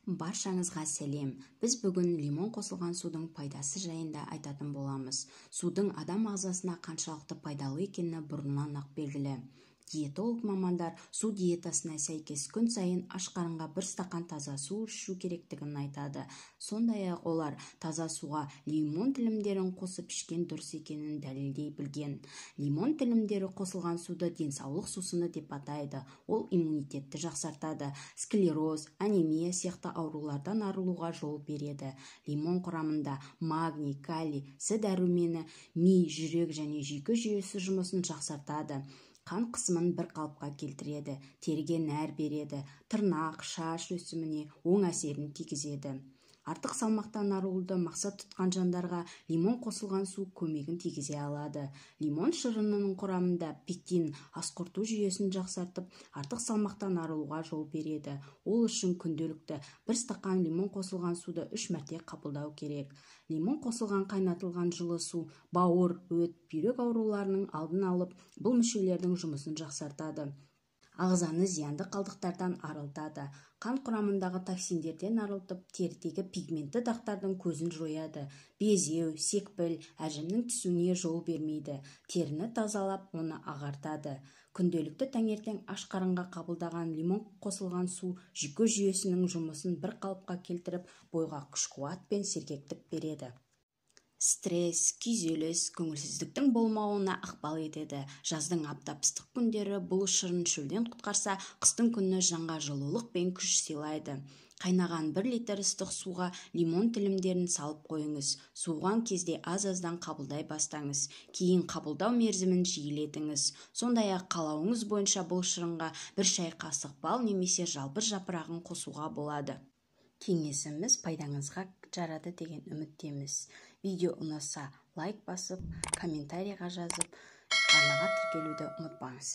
Баршаңызға сәлем. Біз бүгін лимон қосылған судың пайдасы жайында айтатын боламыз. Судың адам ағзасына қаншалықты пайдалы екені бұрыннан ақ белгілі. Диетолог мамандар су диетасына сәйкес күн сайын аш қарынға бір стақан таза су ішу керектігін айтады. Сондай-ақ олар таза суға лимон тілімдерін қосып ішкен дұрыс екенін дәлелдей білген. Лимон тілімдері қосылған суды денсаулық сусыны деп атайды. Ол иммунитетті жақсартады, склероз, анемия сияқты аурулардан арылуға жол береді. Лимон құрамында магний, калий, С дәрумені ми, жүрек және жүйке жүйесі жұмысын жақсартады. Қан қысымын бір қалыпқа келтіреді, теріге нәр береді, тырнақ, шаш өсіміне оң әсерін тигізеді. Артық салмақтан арылуды мақсат тұтқан жандарға лимон қосылған су көмегін тигізе алады. Лимон шырынының құрамында пектин асқорыту жүйесін жақсартып, артық салмақтан арылуға жол береді. Ол үшін күнделікті бір стақан лимон қосылған суды 3 мәрте қабылдау керек. Лимон қосылған қайнатылған жылы су бауыр, өт, бүйрек ауруларының алдын алып, бұл мүшелердің жұмысын жақсартады. Ағзаны зиянды қалдықтардан арылтады. Қан құрамындағы токсиндерден арылтып, терідегі пигментті дақтардың көзін жояды. Безеу, секпіл, әжімнің түсуіне жол бермейді. Теріні тазалап, оны ағартады. Күнделікті таңертең аш қарынға қабылдаған лимон қосылған су жүйке жүйесінің жұмысын бір қалыпқа келтіріп, бойға күш-қуат пен сергектік береді. Стресс, күйзеліс, көңілсіздіктің болмауына ықпал етеді. Жаздың аптап ыстық күндері бұл шырын шөлден құтқарса, қыстың күні жанға жылулық пен күш сыйлайды. Қайнаған 1 литр ыстық суға лимон тілімдерін салып қойыңыз. Суыған кезде аз-аздан қабылдай бастаңыз. Кейін қабылдау мерзімін жиілетіңіз. Сондай-ақ қалауыңыз бойынша бұл шырынға 1 шай қасық бал немесе жалбыр жапырағын қосуға болады. Кеңесіміз пайдаңызға жарады деген үміттеміз. Видео ұнаса лайк басып, комментарийға жазып, арнаға тіркелуді ұмытпаңыз.